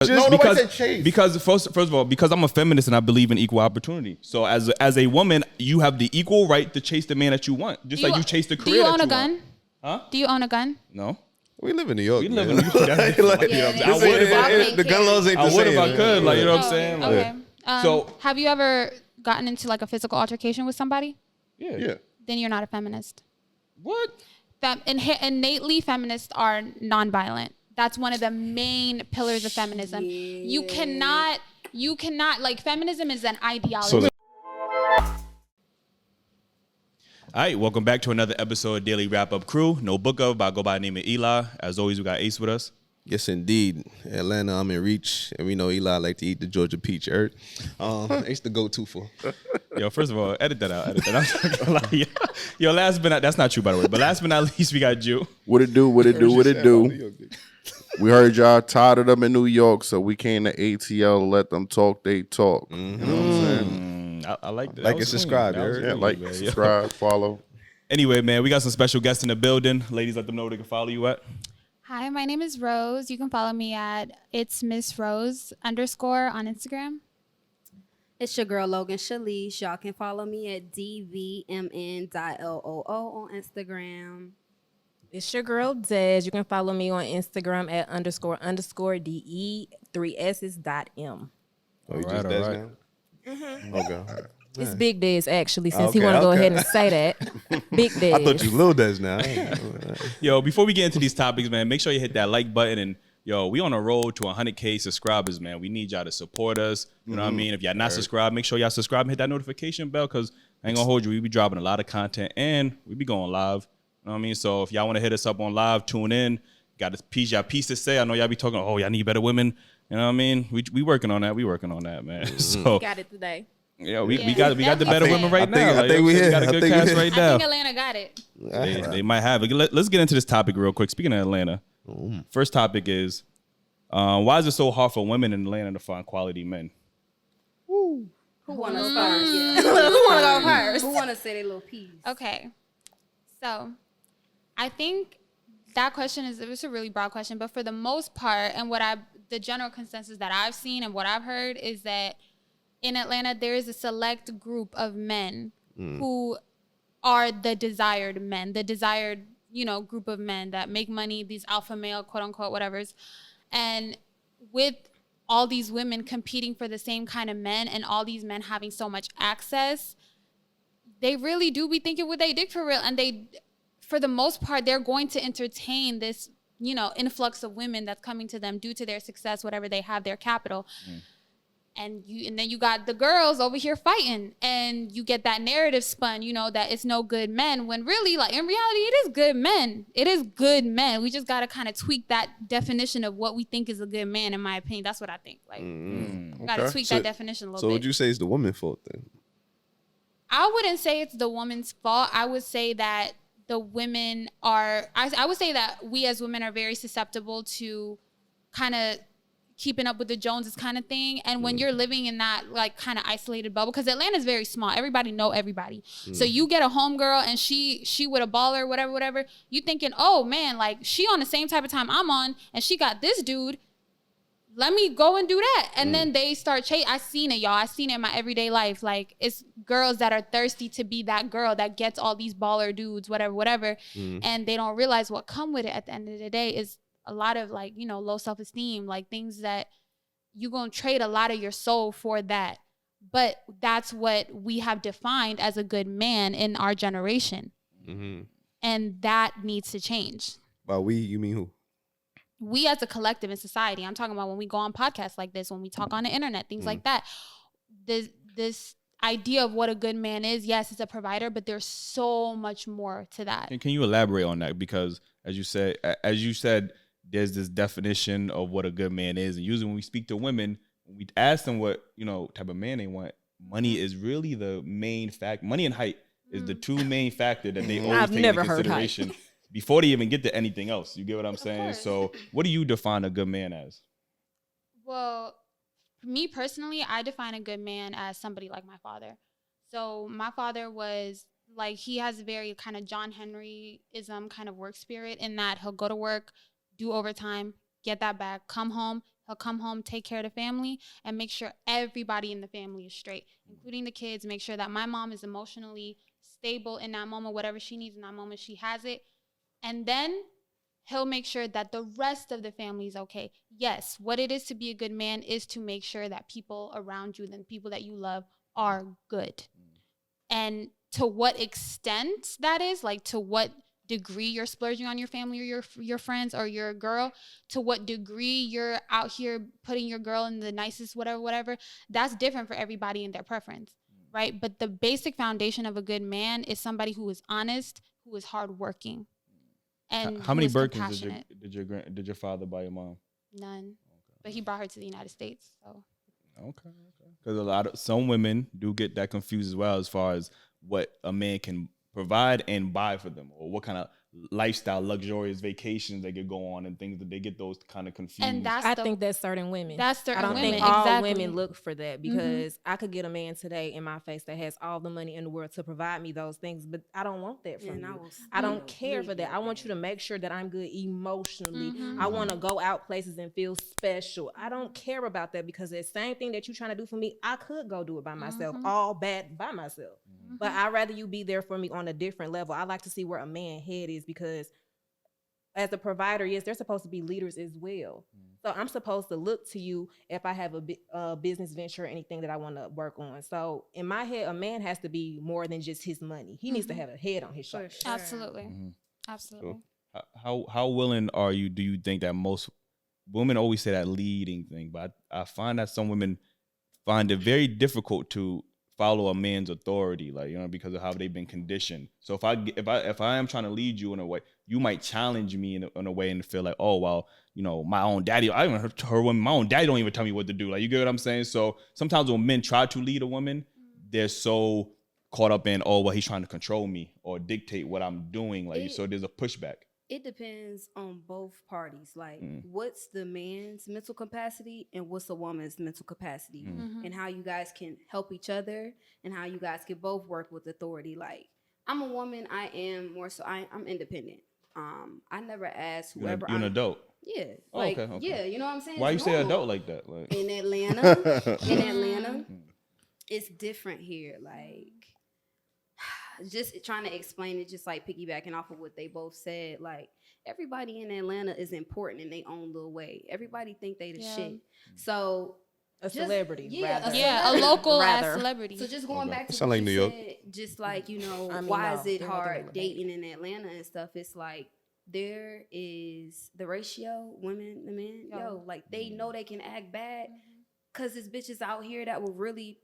Nobody said chase. Because first of all, because I'm a feminist and I believe in equal opportunity. So as a woman, you have the equal right to chase the man that you want, just like you chase the career. Do you own a gun? Want. Huh? Do you own a gun? No. We live in New York. We live in New York. Like, you know what I'm saying? The gun laws ain't the same. I would if I could. Like, you know what I'm saying? Like, Okay. So, have you ever gotten into like a physical altercation with somebody? Yeah. Then you're not a feminist. What? Innately, feminists are nonviolent. That's one of the main pillars of feminism. You cannot, like, feminism is an ideology. All right, welcome back to another episode of Daily Wrap Up Crew. No book of, but I go by the name of Eli. As always, we got Ace with us. Yes, indeed. Atlanta, I'm in Reach, and we know Eli like to eat the Georgia peach earth. Ace the go-to for. Yo, first of all, edit that out. Yo, last but not, that's not true, by the way. But last but not least, we got Jew. What it do? We heard y'all tired of them in New York, so we came to ATL to let them talk they talk. Mm-hmm. You know what I'm saying? I like that. Like and subscribe. Subscribe, follow. Anyway, man, we got some special guests in the building. Ladies, let them know where they can follow you at. Hi, my name is Rose. You can follow me at itsmissrose_ on Instagram. It's your girl Logan Shalice. Y'all can follow me at dvmn.loo on Instagram. It's your girl Des. You can follow me on Instagram at __de3s.m. Oh, you just Des now? Mm-hmm. Okay. It's Big Des, actually, since he want to go ahead and say that. Big Des. I thought you Lil Des now. Yo, before we get into these topics, man, make sure you hit that like button. And, yo, we on a road to 100K subscribers, man. We need y'all to support us. You know what I mean? If y'all not subscribed, make sure y'all subscribe and hit that notification bell, because I ain't going to hold you. We be dropping a lot of content, and we be going live. You know what I mean? So if y'all want to hit us up on live, tune in. Got a piece to say. I know y'all be talking, oh, y'all need better women. You know what I mean? We working on that. We working on that, man. So Got it today. Yeah, we got the better women right now. I think we got a good cast right now. I think Atlanta got it. They might have it. Let's get into this topic real quick. Speaking of Atlanta, first topic is why is it so hard for women in Atlanta to find quality men? Who want to start? Yeah. Who want to go first? Who want to say their little piece? Okay. So, I think that question it's a really broad question, but for the most part, and the general consensus that I've seen and what I've heard is that in Atlanta, there is a select group of men who are the desired men, the desired, group of men that make money, these alpha male, quote unquote, whatevers. And with all these women competing for the same kind of men and all these men having so much access, they really do be thinking what they dig for real. And they, for the most part, they're going to entertain this, influx of women that's coming to them due to their success, whatever they have, their capital. And then you got the girls over here fighting, and you get that narrative spun, that it's no good men, when really, like, in reality, it is good men. It is good men. We just got to kind of tweak that definition of what we think is a good man, in my opinion. That's what I think. Like, got to tweak that definition a little bit. So would you say it's the woman's fault then? I wouldn't say it's the woman's fault. I would say that the women are, I would say that we as women are very susceptible to kind of keeping up with the Joneses kind of thing. And when you're living in that like kind of isolated bubble, because Atlanta's very small, everybody know everybody. So you get a homegirl and she with a baller, whatever, you thinking, oh man, like she on the same type of time I'm on, and she got this dude, let me go and do that. And then they start chasing. I seen it, y'all. I seen it in my everyday life. Like, it's girls that are thirsty to be that girl that gets all these baller dudes, whatever. And they don't realize what come with it at the end of the day is a lot of like, low self-esteem, like things that you're going to trade a lot of your soul for that. But that's what we have defined as a good man in our generation. And that needs to change. By we, you mean who? We as a collective in society. I'm talking about when we go on podcasts like this, when we talk on the internet, things like that. This idea of what a good man is, yes, it's a provider, but there's so much more to that. And can you elaborate on that? Because as you said, there's this definition of what a good man is. And usually when we speak to women, when we ask them what, type of man they want, money is really the main fact. Money and height is the two main factor that they always take into consideration before they even get to anything else. You get what I'm saying? So what do you define a good man as? Well, me personally, I define a good man as somebody like my father. So my father was like, he has a very kind of John Henry-ism kind of work spirit in that he'll go to work, do overtime, get that back, come home, He'll come home, take care of the family, and make sure everybody in the family is straight, including the kids. Make sure that my mom is emotionally stable in that moment. Whatever she needs in that moment, she has it. And then he'll make sure that the rest of the family is okay. Yes, what it is to be a good man is to make sure that people around you, the people that you love, are good. And to what extent that is, like to what degree you're splurging on your family or your friends or your girl, to what degree you're out here putting your girl in the nicest whatever, that's different for everybody in their preference, right? But the basic foundation of a good man is somebody who is honest, who is hardworking, and how many who is Birkins compassionate. did your father buy your mom? None. But he brought her to the United States, so. Okay. Because some women do get that confused as well, as far as what a man can provide and buy for them, or what kind of lifestyle, luxurious vacations they could go on, and things that they get those kind of confused. And I think that's certain women. That's certain I don't women, think all exactly. women look for that, because I could get a man today in my face that has all the money in the world to provide me those things, but I don't want that from you. I don't care for that. I want you to make sure that I'm good emotionally. I want to go out places and feel special. I don't care about that, because the same thing that you're trying to do for me, I could go do it by myself, all bad by myself. But I'd rather you be there for me on a different level. I like to see where a man's head is, because as a provider, yes, they're supposed to be leaders as well. So I'm supposed to look to you if I have a business venture or anything that I want to work on. So in my head, a man has to be more than just his money. He needs to have a head on his shoulders. Sure. Absolutely. Absolutely. So how willing do you think that most women always say that leading thing, but I find that some women find it very difficult to follow a man's authority, like, because of how they've been conditioned. So if I am trying to lead you in a way, you might challenge me in a way and feel like, oh, well, my own daddy, I even heard when my own daddy don't even tell me what to do. Like, you get what I'm saying? So sometimes when men try to lead a woman, they're so caught up in, oh, well, he's trying to control me or dictate what I'm doing. Like, so there's a pushback. It depends on both parties. Like, what's the man's mental capacity and what's a woman's mental capacity, and how you guys can help each other, and how you guys can both work with authority. Like, I'm a woman. I am more so. I'm independent. I never ask whoever. You're an adult. Yeah. Oh, like, okay. Yeah. You know what I'm saying? Why it's you say normal. adult like that? Like, In Atlanta, it's different here. Like, just trying to explain it, just like piggybacking off of what they both said. Like, everybody in Atlanta is important in their own little way. Everybody think they the shit. So A celebrity, rather. A local ass celebrity. So just going back to Sound what like you New York. said, just like, no, why is it they're not doing hard that. dating in Atlanta and stuff? It's like, there is the ratio, women to men, like, they know they can act bad, because there's bitches out here that will really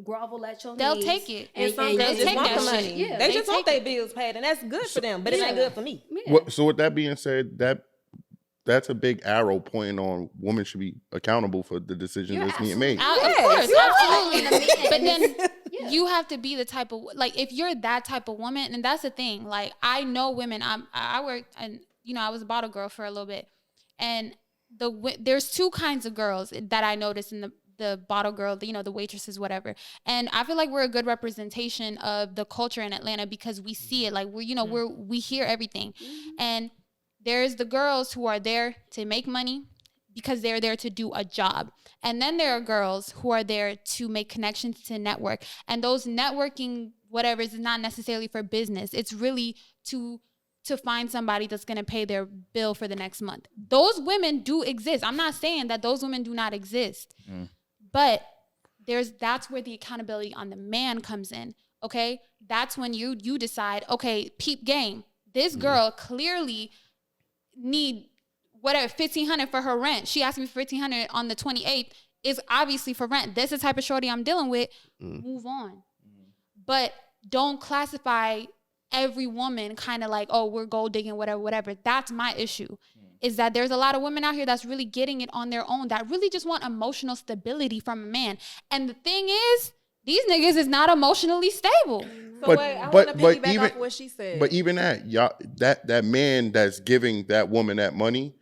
grovel at your They'll knees. take it. And some girls just take want that the money. shit. Yeah, they they just want take their bills paid, and that's good for them, but it ain't good for me. Yeah. So with that being said, that's a big arrow pointing on women should be accountable for the decisions that's being made. Of course, absolutely. But then Yeah. you have to be the type of, like, if you're that type of woman, and that's the thing. Like, I know women. I worked, and I was a bottle girl for a little bit, and there's two kinds of girls that I noticed in the bottle girl, the waitresses, whatever. And I feel like we're a good representation of the culture in Atlanta, because we see it. Like, we hear everything. And there's the girls who are there to make money because they're there to do a job. And then there are girls who are there to make connections, to network. And those networking whatever is not necessarily for business. It's really to find somebody that's going to pay their bill for the next month. Those women do exist. I'm not saying that those women do not exist. But that's where the accountability on the man comes in. Okay? That's when you decide, okay, peep game. This girl clearly need whatever, $1,500 for her rent. She asked me for $1,500 on the 28th. Is obviously for rent. This is the type of shorty I'm dealing with. Move on. But don't classify every woman kind of like, oh, we're gold digging, whatever. That's my issue. Is that there's a lot of women out here that's really getting it on their own, that really just want emotional stability from a man. And the thing is, these niggas is not emotionally stable. So wait, I want to piggyback off what she said. But even that, y'all, that man that's giving that woman that money,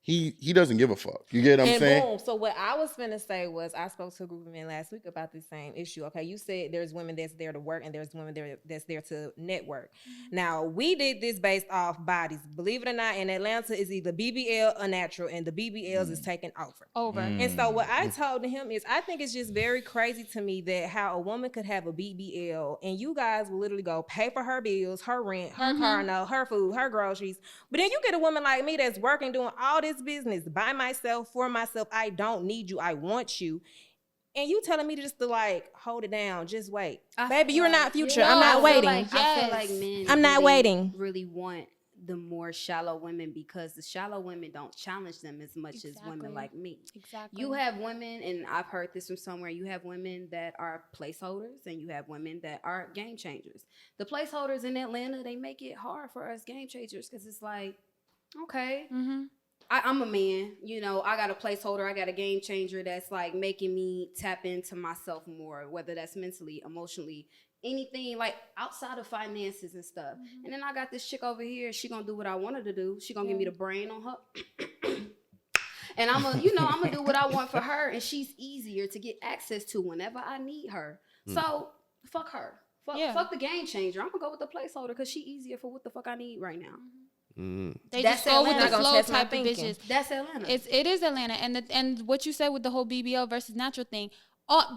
he doesn't give a fuck. You get what I'm and saying? boom. So what I was finna say was I spoke to a group of men last week about this same issue. Okay, you said there's women that's there to work and there's women there that's there to network. Now we did this based off bodies. Believe it or not, in Atlanta is either BBL or natural, and the BBLs is taken over. And so what I told him is I think it's just very crazy to me that how a woman could have a BBL and you guys will literally go pay for her bills, her rent, her car note, her food, her groceries. But then you get a woman like me that's working, doing all this business by myself, for myself. I don't need you. I want you. And you telling me just to like hold it down, just wait. Baby, you're not future. I'm not waiting. I feel like men I'm not waiting. Really want the more shallow women because the shallow women don't challenge them as much as women like me. Exactly. You have women, and I've heard this from somewhere, you have women that are placeholders and you have women that are game changers. The placeholders in Atlanta, they make it hard for us game changers because it's like, okay, I'm a man, you know, I got a placeholder, I got a game changer that's like making me tap into myself more, whether that's mentally, emotionally, anything like outside of finances and stuff. And then I got this chick over here, she gonna do what I want her to do. She gonna give me the brain on her. And I'm gonna do what I want for her, and she's easier to get access to whenever I need her. So fuck her. Fuck the game changer. I'm gonna go with the placeholder because she easier for what the fuck I need right now. They That's just go with Atlanta. the flow type of bitches. That's Atlanta. It is Atlanta, and what you said with the whole BBL versus natural thing,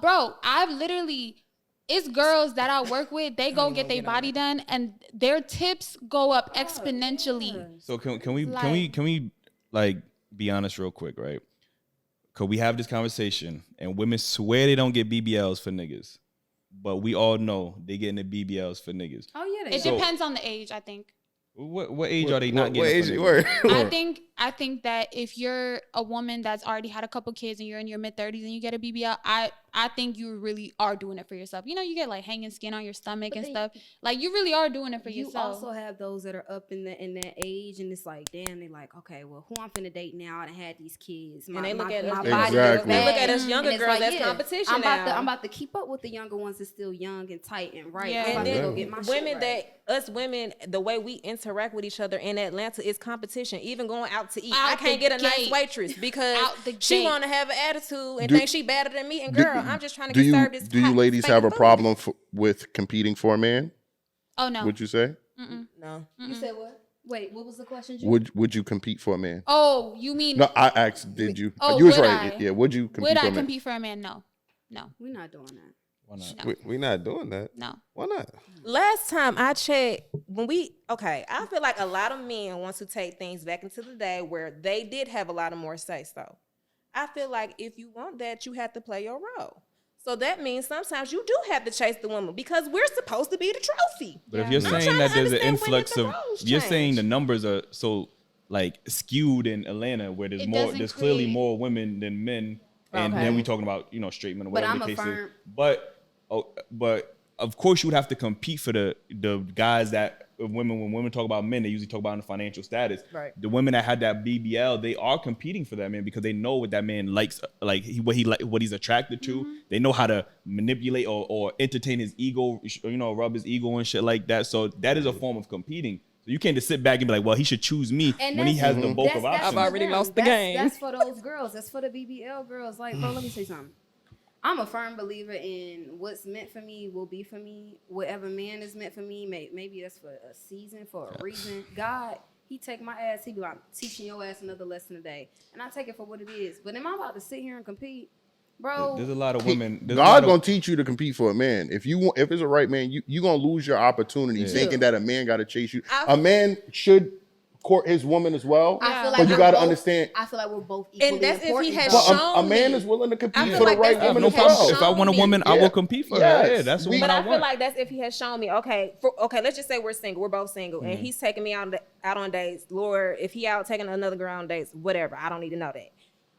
bro. I've literally, it's girls that I work with. They go get their body done, and their tips go up exponentially. So can we like be honest real quick, right? Cause we have this conversation, and women swear they don't get BBLs for niggas, but we all know they getting the BBLs for niggas. Oh yeah, It depends on the age, I think. What age are they not getting? What age you were? I think that if you're a woman that's already had a couple kids and you're in your mid-30s and you get a BBL, I think you really are doing it for yourself. You know, you get like hanging skin on your stomach and stuff. Like you really are doing it for yourself. You also have those that are up in that age, and it's like, damn, they like, okay, well, who I'm finna date now? I done had these kids. And they look at us. Exactly. They look at us younger girls like, as competition. I'm about to keep up with the younger ones that's still young and tight and right. Yeah. I'm about And to then go get my women shit right. us women, the way we interact with each other in Atlanta is competition. Even going out to eat, Out I can't the get a nice gate. waitress because Out the she gate. want to have an attitude and think she better than me. And girl, I'm just trying to Do get served this. you hot, ladies fake have a food. problem with competing for a man? Oh no. Would you say? No. You said what? Wait, what was the question? Would you compete for a man? Oh, you mean? No, I asked. Did you? Oh, you was would right. I? Yeah. Would you compete Would for I a man? compete for a man? No. We're not doing that. Why not? No. We not doing that. No. Why not? Last time I checked, I feel like a lot of men want to take things back into the day where they did have a lot of more say so. I feel like if you want that, you have to play your role. So that means sometimes you do have to chase the woman because we're supposed to be the trophy. But if you're saying that there's an influx of, you're saying the numbers are so like skewed in Atlanta where there's clearly more women than men, and then we talking about straight men or whatever the case is. But of course you would have to compete for the guys that when women talk about men, they usually talk about in the financial status. Right. The women that had that BBL, they are competing for that man because they know what that man likes, what he's attracted to. They know how to manipulate or entertain his ego, rub his ego and shit like that. So that is a form of competing. So you can't just sit back and be like, well, he should choose me when he has the bulk of options. I've already lost the game. That's for those girls. That's for the BBL girls. Like, bro, let me say something. I'm a firm believer in what's meant for me will be for me. Whatever man is meant for me, maybe that's for a season, for a reason. God, he take my ass, he be like, teaching your ass another lesson today. And I take it for what it is. But am I about to sit here and compete? Bro. There's a lot of women. God gonna teach you to compete for a man. If it's a right man, you gonna lose your opportunity thinking that a man gotta chase you. A man should court his woman as well. I feel like but you gotta understand. I feel like we're both equally And that's important. if he has But a man me. is willing to compete I for feel the like right that's woman no as problem. well. If I want a woman, I will compete for her. Yeah, that's the woman But I I feel want. like that's if he has shown me, okay, let's just say we're single, we're both single, and he's taking me out on dates. Lord, if he out taking another girl on dates, whatever, I don't need to know that.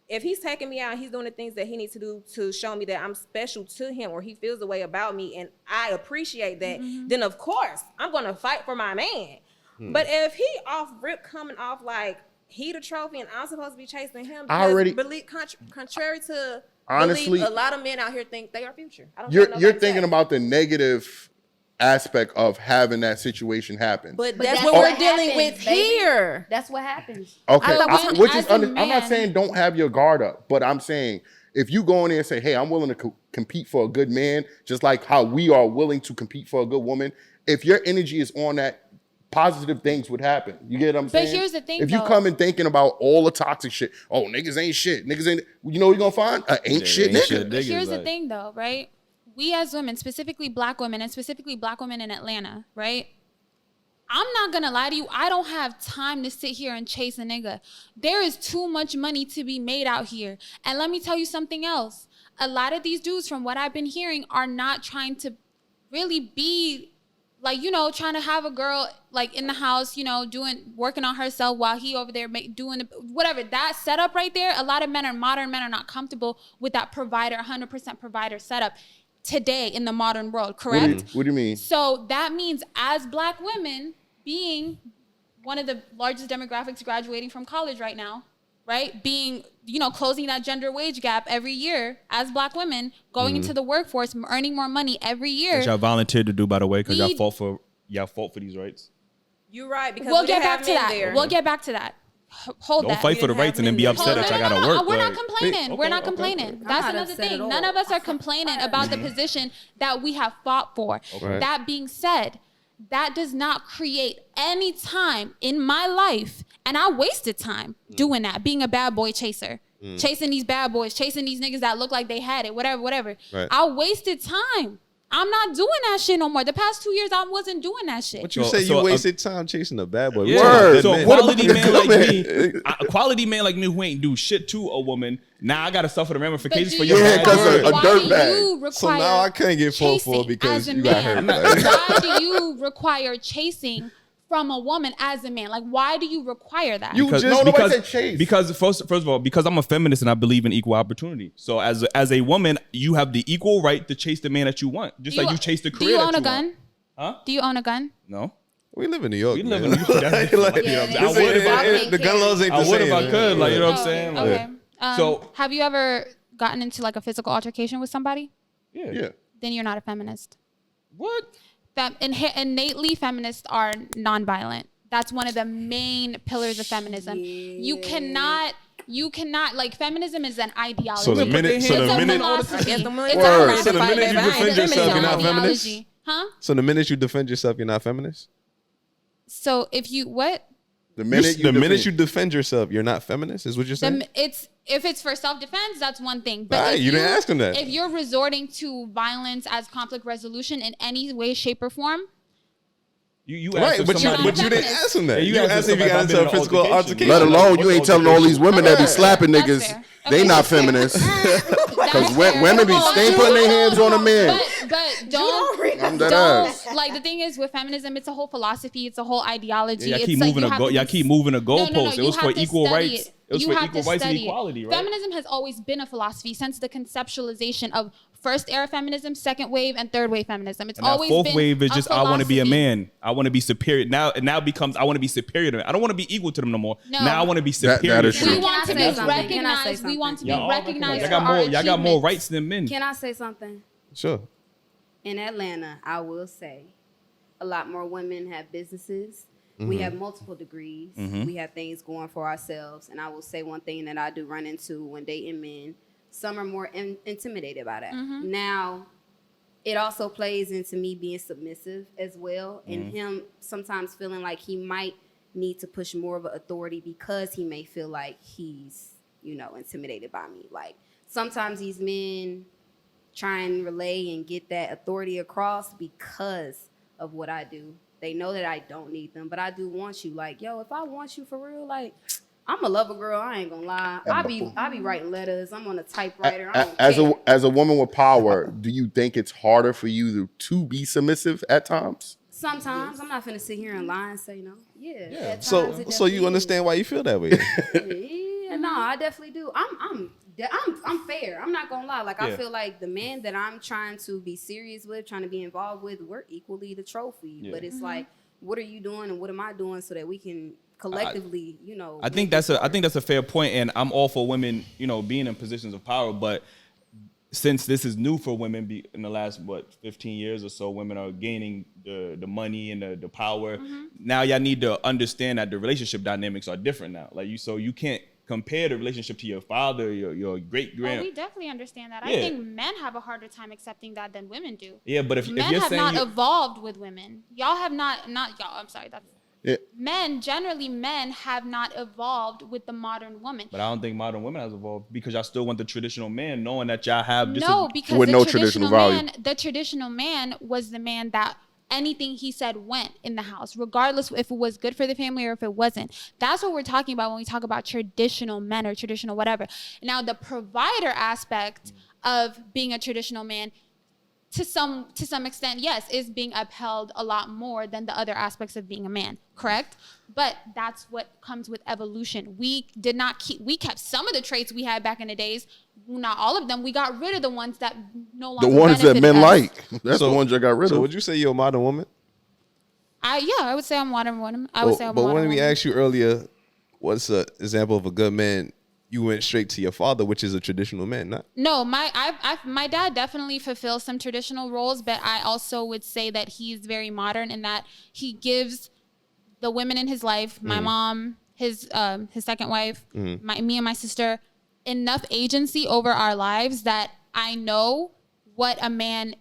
If he's taking me out, he's doing the things that he needs to do to show me that I'm special to him, or he feels the way about me, and I appreciate that, then of course I'm gonna fight for my man. But if he off rip coming off like he the trophy and I'm supposed to be chasing him, contrary to honestly, belief, a lot of men out here think they are future. You're thinking about the negative aspect of having that situation happen. But that's what we're dealing with here. That's what happens. Okay, which is I'm not saying don't have your guard up, but I'm saying if you go in there and say, hey, I'm willing to compete for a good man, just like how we are willing to compete for a good woman, if your energy is on that, positive things would happen. You get what I'm saying? But here's the thing, if you come in thinking about all the toxic shit, oh, niggas ain't shit. Niggas ain't, you know what you're going to find? Ain't shit nigga. But here's the thing, though, right? We as women, specifically black women, and specifically black women in Atlanta, right? I'm not going to lie to you. I don't have time to sit here and chase a nigga. There is too much money to be made out here. And let me tell you something else. A lot of these dudes, from what I've been hearing, are not trying to really be like, you know, trying to have a girl like in the house, you know, working on herself while he over there doing whatever. That setup right there, a lot of modern men are not comfortable with that provider, 100% provider setup today in the modern world, correct? What do you mean? So that means as black women, being one of the largest demographics graduating from college right now, right? Being, you know, closing that gender wage gap every year as black women, going into the workforce, earning more money every year. Which y'all volunteered to do, by the way, because y'all fought for these rights. You're right, because we'll get back to that. We'll get back to that. Hold that. Don't fight for the rights and then be upset that y'all gotta work. We're not complaining. We're not complaining. That's another thing. None of us are complaining about the position that we have fought for. That being said, that does not create any time in my life, and I wasted time doing that, being a bad boy chaser, chasing these bad boys, chasing these niggas that look like they had it, whatever. Right. I wasted time. I'm not doing that shit no more. The past 2 years, I wasn't doing that shit. But you say you wasted time chasing a bad boy. Yeah. Word. So a quality man like me who ain't do shit to a woman, now I got to suffer the ramifications for your bad because word. a dirtbag. So now I can't get fought for because you got hurt. Why do you require chasing from a woman as a man? Like, why do you require that? Nobody said chase. Because first of all, because I'm a feminist and I believe in equal opportunity. So as a woman, you have the equal right to chase the man that you want, just like you chase the career. Do you own that a gun? Huh? Do you own a gun? No. We live in New York. We live in New York. The gun laws ain't the same. I would if I could, like, you know what I'm saying? Okay. So have you ever gotten into like a physical altercation with somebody? Yeah. Then you're not a feminist. What? Innately, feminists are nonviolent. That's one of the main pillars of feminism. You cannot like, feminism is an ideology. So the minute you defend yourself, you're not feminist? Huh? So the minute you defend yourself, you're not feminist? So if you what? The minute you defend yourself, you're not feminist, is what you're saying? If it's for self-defense, that's one thing. But you didn't ask them that. If you're resorting to violence as conflict resolution in any way, shape, or form, you right, but you didn't ask him that. You asked if you got into a physical altercation. Let alone you ain't telling all these women that be slapping niggas, they not feminists. Because women be staying putting their hands on a man. But don't like, the thing is with feminism, it's a whole philosophy, it's a whole ideology. Y'all keep moving a goalpost. It was for equal rights. It was for equal rights and equality, right? Feminism has always been a philosophy since the conceptualization of first era feminism, second wave, and third wave feminism. It's always been fourth wave is just philosophy. I want to be a man. I want to be superior. Now it now becomes I want to be superior to them. I don't want to be equal to them no more. No. Now I want to be superior. That is true. We want to be recognized. We want to be recognized. Y'all got more rights than men. Can I say something? Sure. In Atlanta, I will say a lot more women have businesses. We have multiple degrees. We have things going for ourselves. And I will say one thing that I do run into when dating men, some are more intimidated by that. Now, it also plays into me being submissive as well, and him sometimes feeling like he might need to push more of an authority because he may feel like he's, intimidated by me. Like, sometimes these men try and relay and get that authority across because of what I do. They know that I don't need them, but I do want you. Like, yo, if I want you for real, like, I'm a lover girl. I ain't gonna lie. I be writing letters. I'm on a typewriter. As a woman with power, do you think it's harder for you to be submissive at times? Sometimes. I'm not finna sit here and lie and say no. Yeah. So you understand why you feel that way? Yeah, no, I definitely do. I'm fair. I'm not gonna lie. Like, I feel like the man that I'm trying to be serious with, trying to be involved with, we're equally the trophy. Yeah. But it's like, what are you doing and what am I doing so that we can collectively, I think that's a fair point, and I'm all for women, being in positions of power. But since this is new for women, in the last 15 years or so, women are gaining the money and the power. Now y'all need to understand that the relationship dynamics are different now. Like so you can't compare the relationship to your father, your great grand. Oh, we definitely understand that. Yeah. I think men have a harder time accepting that than women do. Yeah, but if men you're have saying not evolved with women, y'all have not y'all. I'm sorry, that's. Yeah. Men have not evolved with the modern woman. But I don't think modern women has evolved because y'all still want the traditional man, knowing that y'all have just Because with the no traditional traditional man, the traditional man was the man that anything he said went in the house, regardless if it was good for the family or if it wasn't. That's what we're talking about when we talk about traditional men or traditional whatever. Now, the provider aspect of being a traditional man, to some extent, yes, is being upheld a lot more than the other aspects of being a man, correct? But that's what comes with evolution. We kept some of the traits we had back in the days, not all of them. We got rid of the ones that no longer The ones that men benefited us. like. That's the ones I got rid of. So would you say you're a modern woman? I would say I'm a modern woman. I would say I'm a But modern when we woman. asked you earlier, what's an example of a good man? You went straight to your father, which is a traditional man, not? No, my dad definitely fulfills some traditional roles, but I also would say that he's very modern in that he gives the women in his life, my mom, his second wife, me and my sister, enough agency over our lives that I know what a man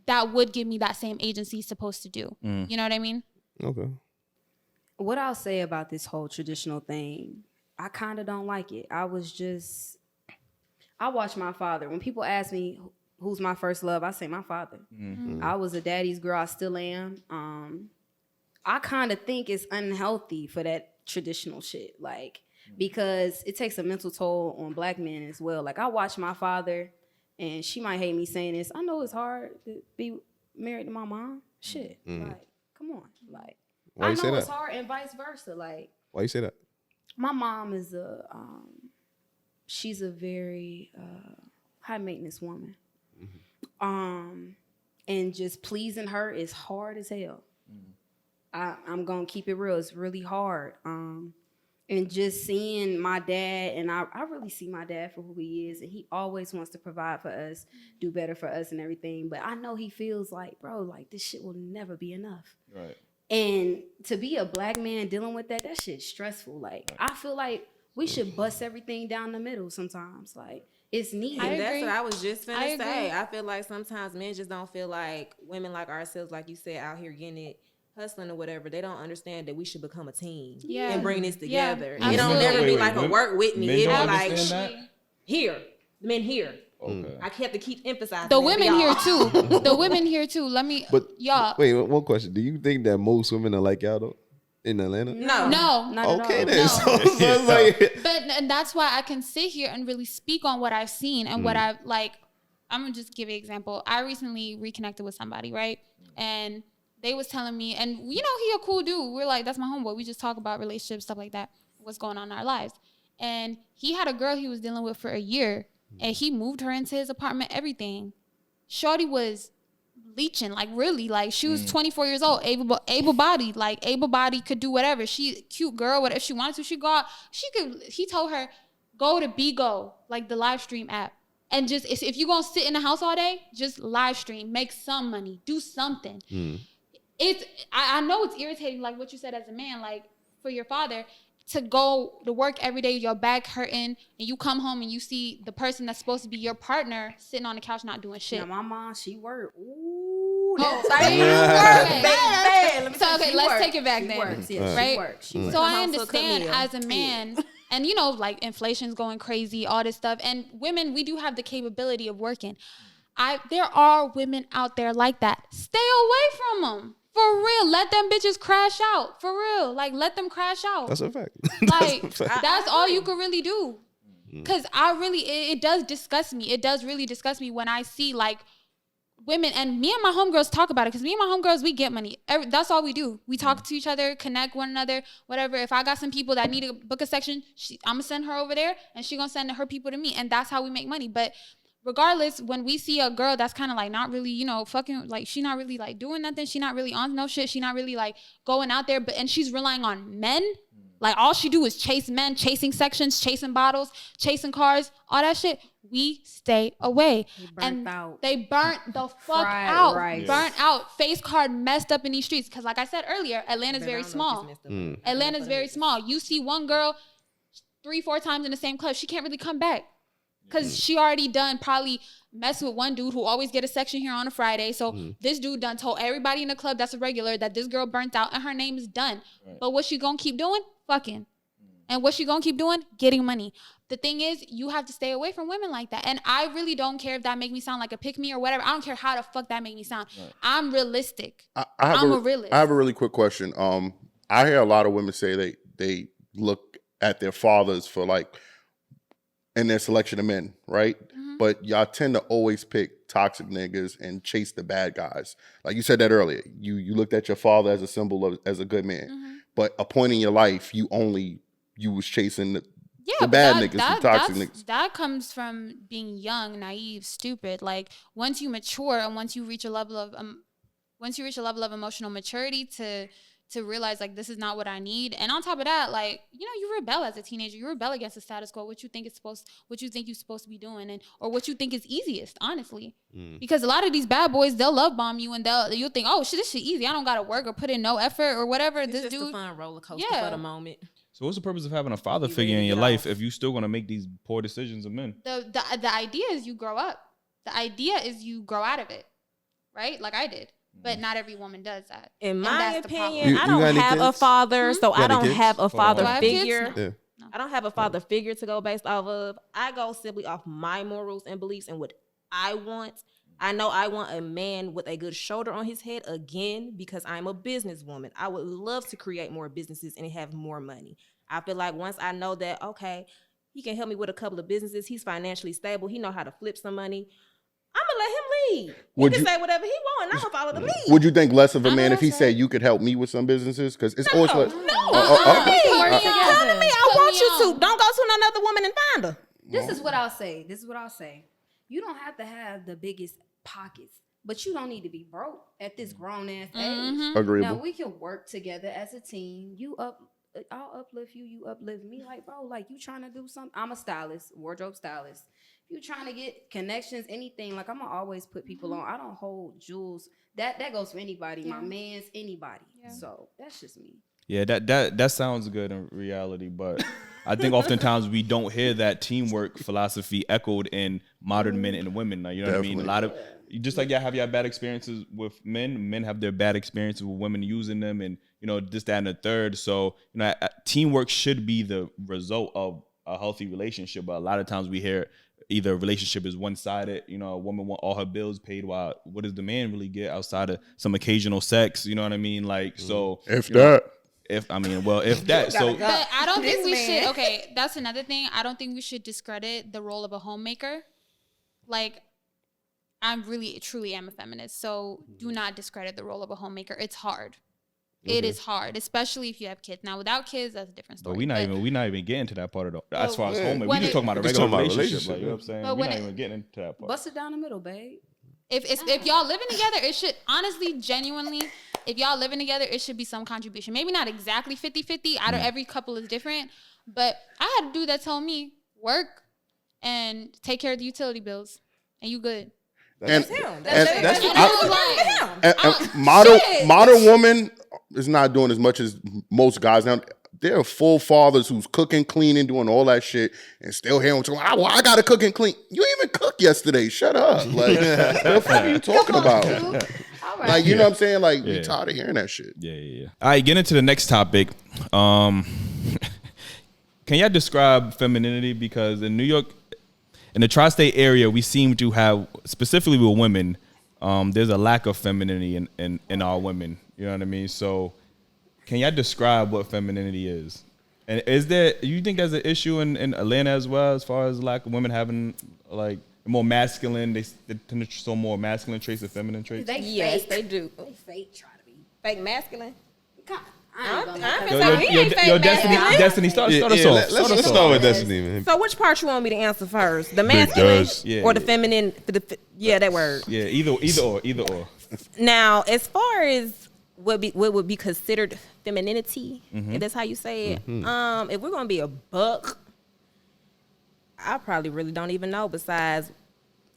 that would give me that same agency is supposed to do. You know what I mean? Okay. What I'll say about this whole traditional thing, I kind of don't like it. I watched my father. When people ask me who's my first love, I say my father. I was a daddy's girl. I still am. I kind of think it's unhealthy for that traditional shit, like, because it takes a mental toll on black men as well. Like, I watch my father, and she might hate me saying this. I know it's hard to be married to my mom. Shit, like, come on, like, Why I you say know it's that? hard, and vice versa. Like, Why you say that? my mom is she's a very high maintenance woman. And just pleasing her is hard as hell. I'm gonna keep it real. It's really hard. And just seeing my dad, and I really see my dad for who he is, and he always wants to provide for us, do better for us and everything. But I know he feels like, bro, like this shit will never be enough. Right. And to be a black man dealing with that shit's stressful. Like, I feel like we should bust everything down the middle sometimes. Like, it's needed. And that's agree. what I was just I finna agree. say. I feel like sometimes men just don't feel like women like ourselves, like you said, out here getting it, hustling or whatever. They don't understand that we should become a team and bring this together. Yeah, It don't absolutely. never be Wait, like a men- work with me. men It don't be like, understand that? here, men here. Okay. I have to keep emphasizing The that, women y'all. here too. The women here too. Let me, But y'all. wait, one question. Do you think that most women are like y'all though in Atlanta? No. No, Not at Okay all. then. No. So it's like, But and that's why I can sit here and really speak on what I've seen and what I've like. I'm gonna just give you an example. I recently reconnected with somebody, right? And they was telling me, and you know, he a cool dude. We're like, that's my homeboy. We just talk about relationships, stuff like that, what's going on in our lives. And he had a girl he was dealing with for a year, and he moved her into his apartment, everything. Shorty was leeching, like really, like she was 24 years old, able-bodied, like able-bodied, could do whatever. She cute girl, whatever she wanted to, she go out. He told her, go to Bigo, like the live stream app. And just, if you gonna sit in the house all day, just live stream, make some money, do something. I know it's irritating, like what you said as a man, like for your father, to go to work every day, your back hurting, and you come home and you see the person that's supposed to be your partner sitting on the couch not doing shit. Now, my mom, she worked. Ooh, Oh, that's okay. bad. So, okay, let's take it back then. Works. Yeah, Right? she works. She works. So I Come home to a understand Camille. as a man, and you know, like inflation's going crazy, all this stuff. And women, we do have the capability of working. There are women out there like that. Stay away from them. For real. Let them bitches crash out. For real. Like, let them crash out. that's a fact. Like, That's a fact. that's all you could really do. Because it does disgust me. It does really disgust me when I see, like, women, and me and my homegirls talk about it, because me and my homegirls, we get money. That's all we do. We talk to each other, connect one another, whatever. If I got some people that need to book a section, I'm going to send her over there, and she going to send her people to me, and that's how we make money. But regardless, when we see a girl that's kind of like not really, you know, fucking, like she not really like doing nothing, she not really on no shit, she not really like going out there, and she's relying on men, Like all she do is chase men, chasing sections, chasing bottles, chasing cars, all that shit. We stay away. They burnt the fuck out. Burnt out. Face card messed up in these streets. Because like I said earlier, Atlanta's very small. Atlanta's very small. You see one girl 3-4 times in the same club, she can't really come back. Because she already done probably mess with one dude who always get a section here on a Friday. So this dude done told everybody in the club that's a regular that this girl burnt out and her name is done. But what she gonna keep doing? Fucking. And what she gonna keep doing? Getting money. The thing is, you have to stay away from women like that. And I really don't care if that make me sound like a pick-me or whatever. I don't care how the fuck that make me sound. I'm realistic. I'm a realist. I have a really quick question. I hear a lot of women say they look at their fathers for like in their selection of men, right? But y'all tend to always pick toxic niggas and chase the bad guys. Like you said that earlier. You looked at your father as a symbol of as a good man. But a point in your life, you was chasing the bad niggas, the toxic niggas. That comes from being young, naive, stupid. Like once you mature and once you reach a level of emotional maturity to realize like this is not what I need. And on top of that, like, you know, you rebel as a teenager. You rebel against the status quo, what you think you're supposed to be doing, or what you think is easiest, honestly. Because a lot of these bad boys, they'll love bomb you and you'll think, oh shit, this shit easy. I don't gotta work or put in no effort or whatever. It's this just dude, a fun roller coaster for the moment. So what's the purpose of having a father figure in your life if you still gonna make these poor decisions of men? The idea is you grow up. The idea is you grow out of it, right? Like I did. But not every woman does that. In my opinion, I don't have a father, so I don't have a father figure. No. I don't have a father figure to go based off of. I go simply off my morals and beliefs and what I want. I know I want a man with a good shoulder on his head, again, because I'm a businesswoman. I would love to create more businesses and have more money. I feel like once I know that, okay, he can help me with a couple of businesses, he's financially stable, he know how to flip some money, I'm going to let him lead. He can say whatever he wants, and I'm going to follow the lead. Would you think less of a man if he said you could help me with some businesses? Because it's always like... Come to me. I want you to. Don't go to another woman and find her. This is what I'll say. You don't have to have the biggest pockets, but you don't need to be broke at this grown-ass age. Agreeable. Now, we can work together as a team. I'll uplift you, you uplift me. Like, bro, like you trying to do something. I'm a stylist, wardrobe stylist. You trying to get connections, anything, like I'm gonna always put people on. I don't hold jewels. That goes for anybody, my man's, anybody. So that's just me. Yeah, that sounds good in reality, but I think oftentimes we don't hear that teamwork philosophy echoed in modern men and women. Like, you know what I mean? A lot of just like y'all have y'all bad experiences with men have their bad experiences with women using them, and you know this, that, and the third. So you know, teamwork should be the result of a healthy relationship, but a lot of times we hear either a relationship is one-sided, you know, a woman want all her bills paid, while what does the man really get outside of some occasional sex? You know what I mean? Like, so if that. If that. So, but I don't think we should. Okay, that's another thing. I don't think we should discredit the role of a homemaker. Like, I'm really, truly am a feminist, so do not discredit the role of a homemaker. It's hard. It is hard, especially if you have kids. Now, without kids, that's a different story. But we not even getting to that part of the. As far as homemaker, we just talking about a regular relationship. Like, you know what I'm saying? We're not even getting into that part. Bust it down the middle, babe. If y'all living together, it should honestly, genuinely, if y'all living together, it should be some contribution. Maybe not exactly 50-50. Every couple is different. But I had a dude that told me, work and take care of the utility bills, and you good. That's him. That's him. Modern woman is not doing as much as most guys now. There are full fathers who's cooking, cleaning, doing all that shit, and still hearing I gotta cook and clean. You didn't even cook yesterday. Shut up. Like, what the fuck are you talking about? Right. Like, you know what I'm saying? Like, we tired of hearing that shit. Yeah. All right, get into the next topic. Can y'all describe femininity? Because in New York, in the tri-state area, we seem to have, specifically with women, there's a lack of femininity in our women. You know what I mean? So can y'all describe what femininity is? And you think there's an issue in Atlanta as well, as far as like women having like more masculine, they tend to show more masculine traits and feminine traits? Yes, they do. They fake try to be. Fake masculine? God. Destiny, start us off. Let's start with Destiny, man. So which part you want me to answer first? The masculine or the feminine? That word. Yeah, either or. Now, as far as what would be considered femininity, if that's how you say it. If we're gonna be a buck, I probably really don't even know. Besides,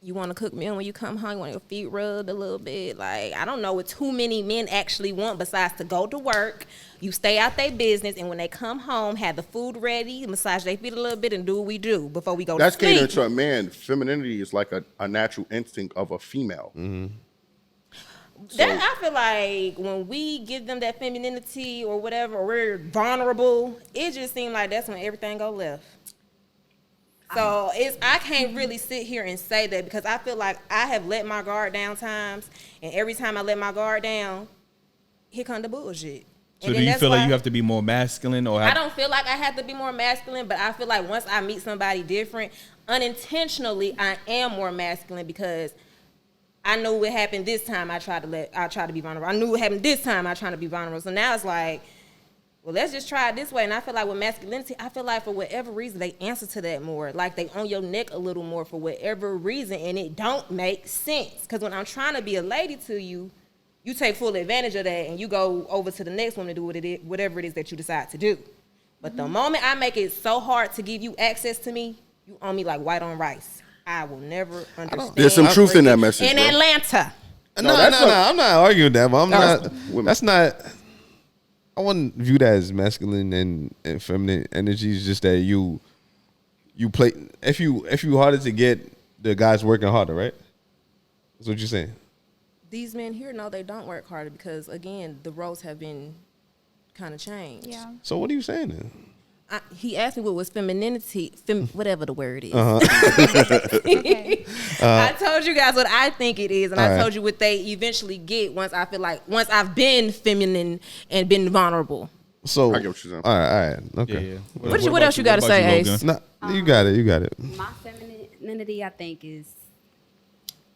you want to cook meal when you come home, you want your feet rubbed a little bit. Like, I don't know what too many men actually want besides to go to work, you stay out their business, and when they come home, have the food ready, massage their feet a little bit, and do what we do before we go to sleep. That's catering to a man. Femininity is like a natural instinct of a female. That I feel like when we give them that femininity or whatever, or we're vulnerable, it just seems like that's when everything go left. So I can't really sit here and say that because I feel like I have let my guard down times, and every time I let my guard down, here come the bullshit. So do you feel like you have to be more masculine, or I don't feel like I have to be more masculine, but I feel like once I meet somebody different, unintentionally I am more masculine because I know what happened this time. I tried to be vulnerable. I knew what happened this time. I tried to be vulnerable. So now it's like, well, let's just try it this way. And I feel like with masculinity, I feel like for whatever reason, they answer to that more. Like they on your neck a little more for whatever reason, and it don't make sense. Because when I'm trying to be a lady to you, you take full advantage of that, and you go over to the next woman to do whatever it is that you decide to do. But the moment I make it so hard to give you access to me, you own me like white on rice. I will never understand. There's some truth in that message. In Atlanta. No, I'm not arguing that, but I'm not. That's not. I wouldn't view that as masculine and feminine energy. It's just that you play. If you harder to get, the guys working harder, right? That's what you're saying. These men here know they don't work harder because again, the roles have been kind of changed. Yeah. So what are you saying then? He asked me what was femininity, whatever the word is. I told you guys what I think it is, and I told you what they eventually get once I've been feminine and been vulnerable. So I get what you're saying. All right, okay. Yeah. What else you got to say, Ace? No, you got it. My femininity, I think, is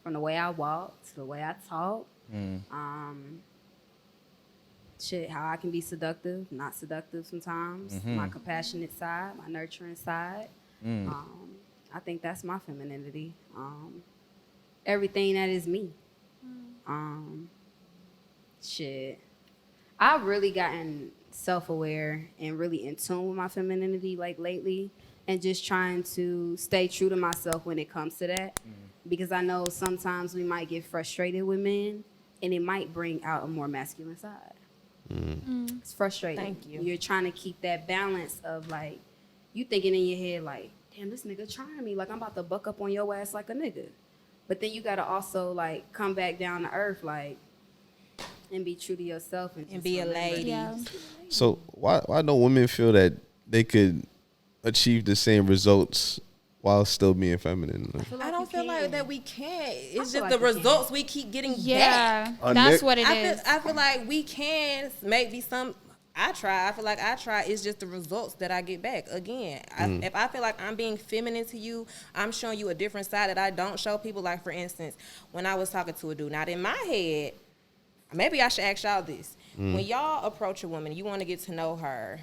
from the way I walk to the way I talk. How I can be seductive, not seductive sometimes. My compassionate side, my nurturing side. I think that's my femininity. Everything that is me. I've really gotten self-aware and really in tune with my femininity like lately, and just trying to stay true to myself when it comes to that. Because I know sometimes we might get frustrated with men, and it might bring out a more masculine side. It's frustrating. Thank you. You're trying to keep that balance of like, you thinking in your head like, damn, this nigga trying me, like I'm about to buck up on your ass like a nigga. But then you gotta also like come back down to earth, like, and be true to yourself and be a lady. Yeah. So why don't women feel that they could achieve the same results while still being feminine? I don't feel like that we can. It's just like the we results we keep getting back. Yeah, that's what it is. I feel like we can. Maybe some. I try. I feel like I try. It's just the results that I get back. Again, if I feel like I'm being feminine to you, I'm showing you a different side that I don't show people. Like, for instance, when I was talking to a dude. Now, in my head, maybe I should ask y'all this. When y'all approach a woman, you want to get to know her.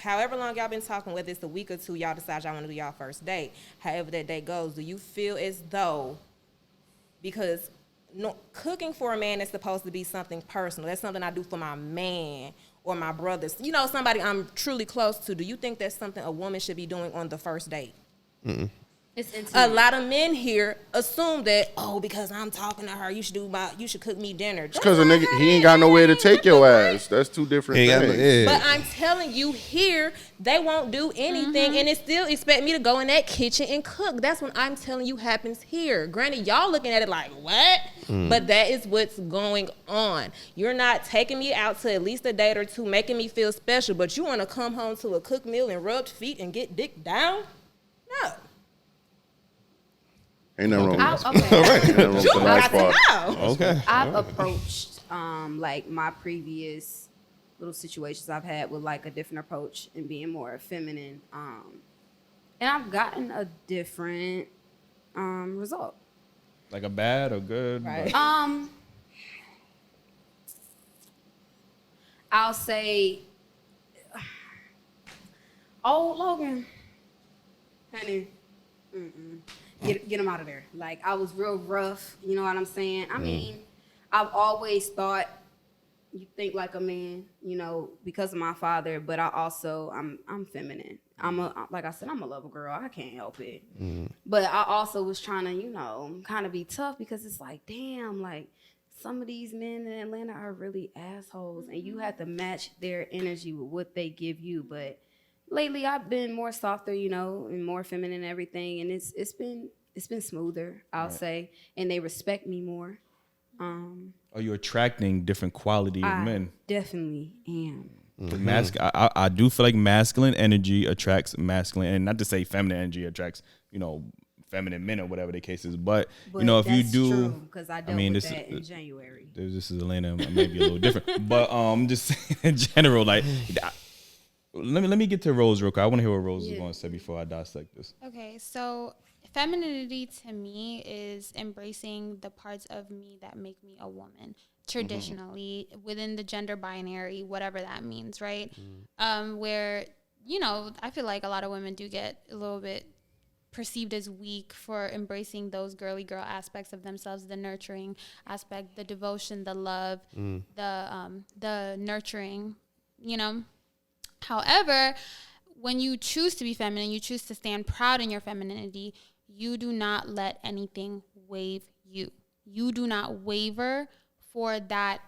However long y'all been talking, whether it's a week or two, y'all decide y'all want to do y'all first date. However that date goes, do you feel as though, because cooking for a man is supposed to be something personal. That's something I do for my man or my brothers. You know, somebody I'm truly close to. Do you think that's something a woman should be doing on the first date? It's intimate. A lot of men here assume that, because I'm talking to her, you should cook me dinner. It's because a nigga, he ain't got nowhere to take your ass. That's two different things. But I'm telling you, here they won't do anything, and they still expect me to go in that kitchen and cook. That's what I'm telling you happens here. Granted, y'all looking at it like, what? But that is what's going on. You're not taking me out to at least a date or two, making me feel special, but you want to come home to a cooked meal and rubbed feet and get dick down? No. Ain't nothing wrong with that. Okay. Ain't nothing wrong with the nice part. Okay. I've approached like my previous little situations I've had with like a different approach and being more feminine. And I've gotten a different result. Like a bad or good? Right. I'll say, Logan, honey, get him out of there. Like, I was real rough, you know what I'm saying? I mean, I've always thought you think like a man, you know, because of my father, but I'm feminine. Like I said, I'm a lover girl. I can't help it. But I also was trying to, you know, kind of be tough because it's like, damn, like some of these men in Atlanta are really assholes, and you have to match their energy with what they give you. But lately, I've been more softer, you know, and more feminine and everything, and it's been smoother, I'll say, and they respect me more. Are you attracting different quality of men? Definitely am. I do feel like masculine energy attracts masculine, and not to say feminine energy attracts, you know, feminine men or whatever the case is. But you know, if you do, because I dealt with that in January. This is Atlanta, it might be a little different. But I'm just saying in general, like, let me get to Rose real quick. I want to hear what Rose is going to say before I dissect this. Okay, so femininity to me is embracing the parts of me that make me a woman, traditionally within the gender binary, whatever that means, right? Where, you know, I feel like a lot of women do get a little bit perceived as weak for embracing those girly girl aspects of themselves, the nurturing aspect, the devotion, the love, the nurturing, you know. However, when you choose to be feminine, you choose to stand proud in your femininity, you do not let anything wave you. You do not waver for that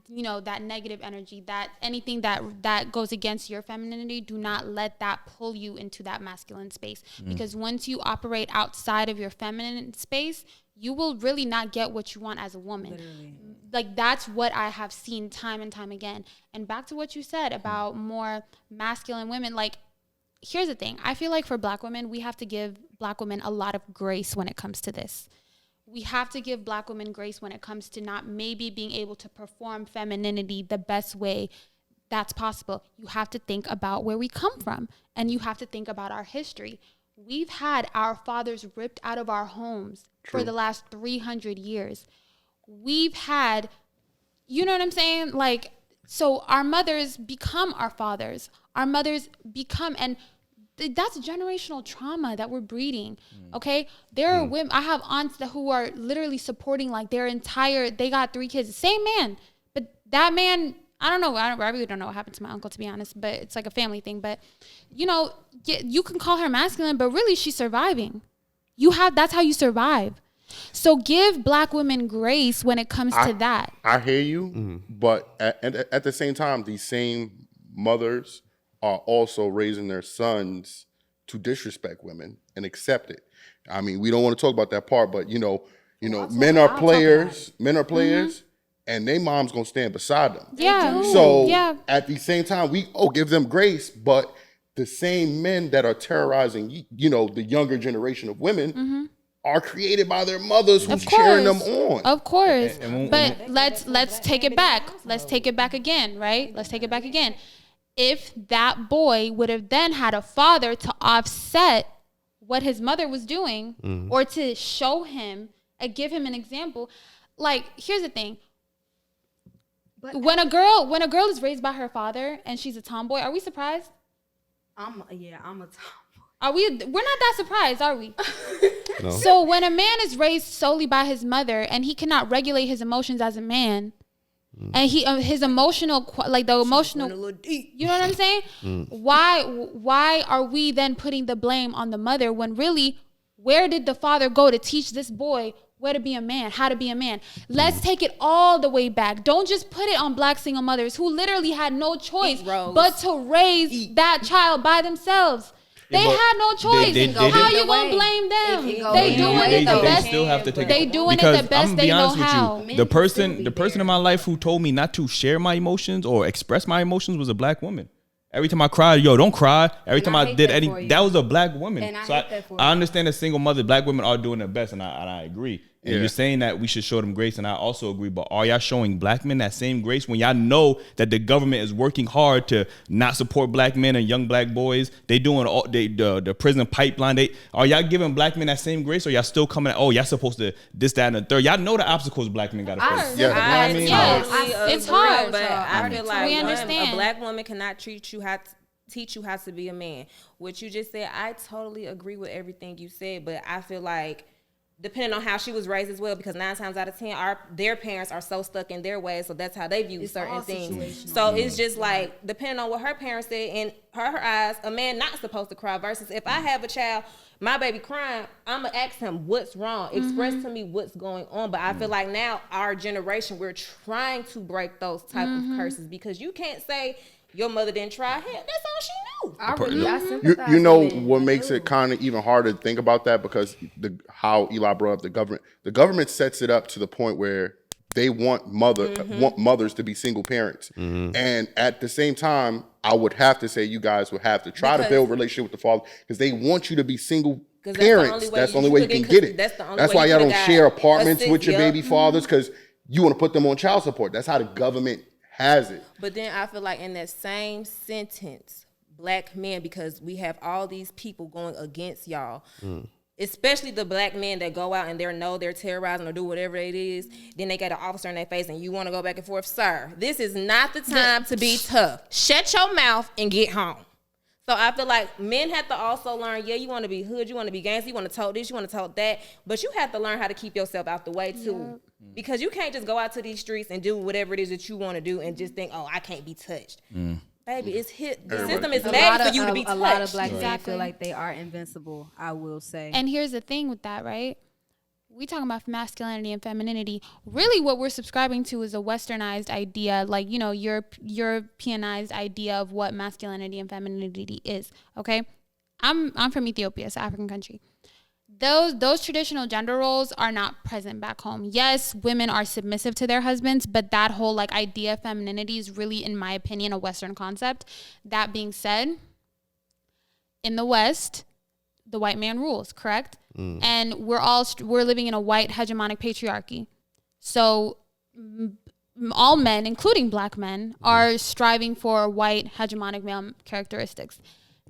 you know, that negative energy, that anything that goes against your femininity. Do not let that pull you into that masculine space, because once you operate outside of your feminine space, you will really not get what you want as a woman. Literally. Like, that's what I have seen time and time again. And back to what you said about more masculine women, like, here's the thing. I feel like for Black women, we have to give Black women a lot of grace when it comes to this. We have to give Black women grace when it comes to not maybe being able to perform femininity the best way that's possible. You have to think about where we come from, and you have to think about our history. We've had our fathers ripped out of our homes for the last 300 years. We've had, you know what I'm saying? Like, so our mothers become our fathers. Our mothers become, and that's generational trauma that we're breeding. Okay, there are women. I have aunts who are literally supporting like their entire. They got 3 kids, same man, but that man. I don't know. I really don't know what happened to my uncle, to be honest. But it's like a family thing. But you know, you can call her masculine, but really she's surviving. That's how you survive. So give Black women grace when it comes to that. I hear you, but at the same time, these same mothers are also raising their sons to disrespect women and accept it. I mean, we don't want to talk about that part, but you know, men are players, and their mom's gonna stand beside them. Yeah. So at the same time, we give them grace, but the same men that are terrorizing, you know, the younger generation of women are created by their mothers who's cheering them on. Of course. But let's take it back. Let's take it back again, right? Let's take it back again. If that boy would have then had a father to offset what his mother was doing, or to show him and give him an example, like, here's the thing. But when a girl is raised by her father and she's a tomboy, are we surprised? I'm a tomboy. We're not that surprised, are we? No. So when a man is raised solely by his mother and he cannot regulate his emotions as a man, and his emotional, like the emotional, you know what I'm saying? Why are we then putting the blame on the mother when really, where did the father go to teach this boy where to be a man, how to be a man? Let's take it all the way back. Don't just put it on Black single mothers who literally had no choice but to raise that child by themselves. They had no choice. How you gonna blame them? They doing it the best. Still have to take they doing it the best they know how. The person in my life who told me not to share my emotions or express my emotions was a Black woman. Every time I cried, don't cry. Every time I did anything, that was a Black woman. And so I understand that single mothers, Black women are doing their best, and I agree. And you're saying that we should show them grace, and I also agree. But are y'all showing Black men that same grace when y'all know that the government is working hard to not support Black men and young Black boys? They doing the prison pipeline. Are y'all giving Black men that same grace, or y'all still coming at, y'all supposed to this, that, and the third? Y'all know the obstacles Black men got to face. It's hard, but I feel like we understand. A Black woman cannot teach you how to be a man. What you just said, I totally agree with everything you said, but I feel like depending on how she was raised as well, because 9 times out of 10, their parents are so stuck in their ways, so that's how they view certain things. So it's just like, depending on what her parents said, in her eyes, a man not supposed to cry, versus if I have a child, my baby crying, I'm going to ask him what's wrong. Express to me what's going on. But I feel like now, our generation, we're trying to break those type of curses, because you can't say your mother didn't try. Hell, that's all she knew. I sympathize You know with men. what makes it kind of even harder to think about that, because how Eli brought up the government. The government sets it up to the point where they want mothers to be single parents, and at the same time, I would have to say you guys would have to try to build a relationship with the father, because they want you to be single parents. That's the only way you can get it. That's why y'all don't share apartments with your baby fathers, because you want to put them on child support. That's how the government has it. But then I feel like in that same sentence, black men, because we have all these people going against y'all, especially the black men that go out and they're terrorizing or do whatever it is, then they got an officer in their face and you want to go back and forth. Sir, this is not the time to be tough. Shut your mouth and get home. So I feel like men have to also learn, you want to be hood, you want to be gangster, you want to talk this, you want to talk that, but you have to learn how to keep yourself out the way too. Because you can't just go out to these streets and do whatever it is that you want to do and just think, oh, I can't be touched. Baby, it's hit. The system is made for you to be touched. A lot of black men feel like they are invincible, I will say. And here's the thing with that, right? We talking about masculinity and femininity. Really what we're subscribing to is a westernized idea, like, Europeanized idea of what masculinity and femininity is, okay? I'm from Ethiopia, it's an African country. Those traditional gender roles are not present back home. Yes, women are submissive to their husbands, but that whole idea of femininity is really, in my opinion, a Western concept. That being said, in the West, the white man rules, correct? And we're living in a white hegemonic patriarchy. So all men, including black men, are striving for white hegemonic male characteristics.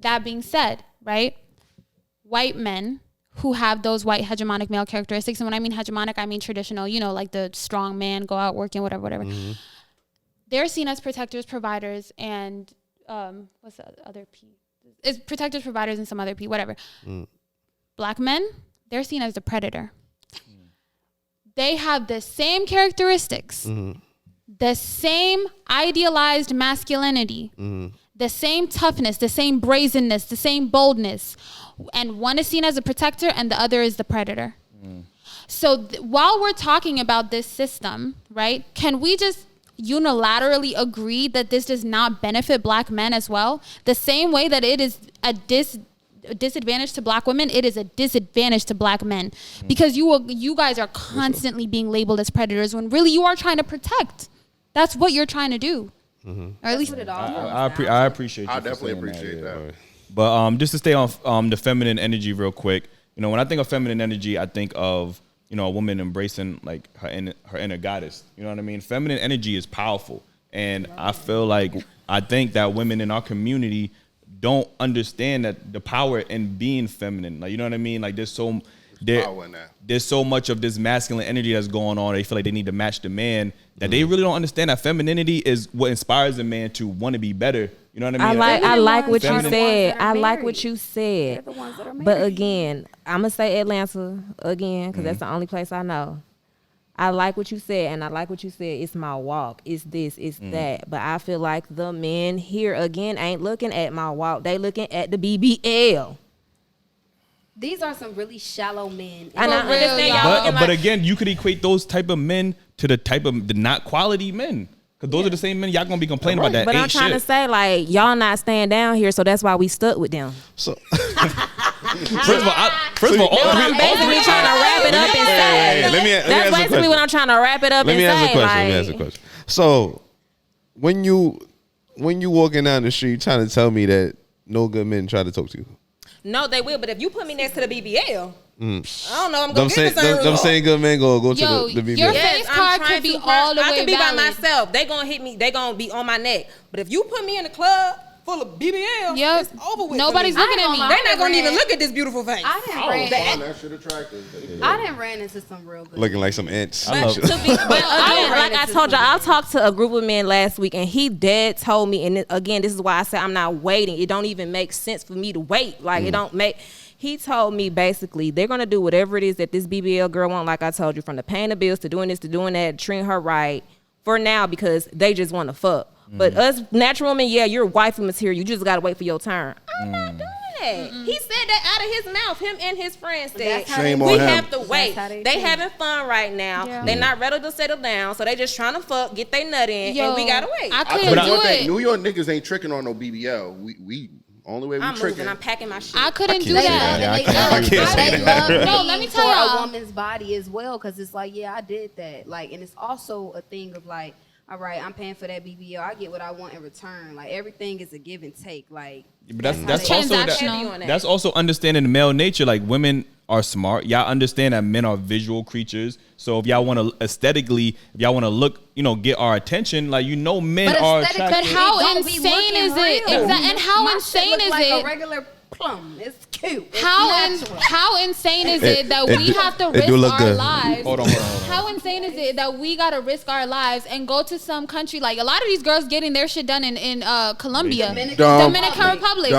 That being said, right, white men who have those white hegemonic male characteristics, and when I mean hegemonic, I mean traditional, like the strong man, go out working, whatever. They're seen as protectors, providers, and what's the other P? It's protectors, providers, and some other P, whatever. Black men, they're seen as the predator. They have the same characteristics, the same idealized masculinity, the same toughness, the same brazenness, the same boldness. And one is seen as a protector and the other is the predator. So while we're talking about this system, right, can we just unilaterally agree that this does not benefit black men as well? The same way that it is a disadvantage to black women, it is a disadvantage to black men, because you guys are constantly being labeled as predators when really you are trying to protect. That's what you're trying to do. Or at least I appreciate you. I definitely appreciate that. But just to stay on the feminine energy real quick, when I think of feminine energy, I think of a woman embracing her inner goddess. You know what I mean? Feminine energy is powerful, and I think that women in our community don't understand that the power in being feminine. You know what I mean? There's so much of this masculine energy that's going on. They feel like they need to match the man, that they really don't understand that femininity is what inspires a man to want to be better. You know what I mean? I like what you said. I like what you said. But again, I'm going to say Atlanta again, because that's the only place I know. I like what you said, and I like what you said. It's my walk. It's this, it's that. But I feel like the men here, again, ain't looking at my walk. They looking at the BBL. These are some really shallow men. And I understand y'all but again, you could equate those type of men to the not quality men. Because those are the same men y'all gonna be complaining about that. But I'm trying to say, y'all not staying down here, so that's why we stuck with them. So First of all, I'm basically trying to wrap it up and say. That's basically what I'm trying to wrap it up and say. Let me ask a question. So when you walking down the street trying to tell me that no good men try to talk to you. No, they will. But if you put me next to the BBL, I don't know. I'm gonna get this. I'm saying good men go to the BBL. Your face card could be all the way. I could be valid. by myself. They gonna hit me. They gonna be on my neck. But if you put me in a club full of BBL, it's over with. Nobody's looking at me. They're not gonna even look at this beautiful face. I didn't ran into some real good. Looking like some ants. But again, like I told y'all, I talked to a group of men last week, and he dead told me. And again, this is why I said I'm not waiting. It don't even make sense for me to wait. It don't make. He told me basically they're gonna do whatever it is that this BBL girl want. Like I told you, from the paying the bills to doing this to doing that, treating her right for now because they just want to fuck. But us natural women, yeah, you're wifey material. You just gotta wait for your turn. I'm not doing that. He said that out of his mouth. Him and his friends said we have to wait. They having fun right now. Yeah. They're not ready to settle down, so they just trying to fuck, get their nut in, and we gotta wait. I couldn't do it. New York niggas ain't tricking on no BBL. We only way we I'm tricking. moving. I'm packing my shit. I couldn't do that. I can't say that. No, let me tell y'all. A woman's body as well, because it's like, yeah, I did that. Like, and it's also a thing of like, all right, I'm paying for that BBL. I get what I want in return. Like, everything is a give and take. Like, but that's also understanding the male nature. Like, women are smart. Y'all understand that men are visual creatures. So if y'all want to aesthetically, if y'all want to look, get our attention, like, men are attracted. But how insane is it? And how insane is it? A regular plum. It's cute. How insane is it that we have to risk our lives? Hold on. How insane is it that we gotta risk our lives and go to some country, like a lot of these girls getting their shit done in Colombia, Dominican Republic.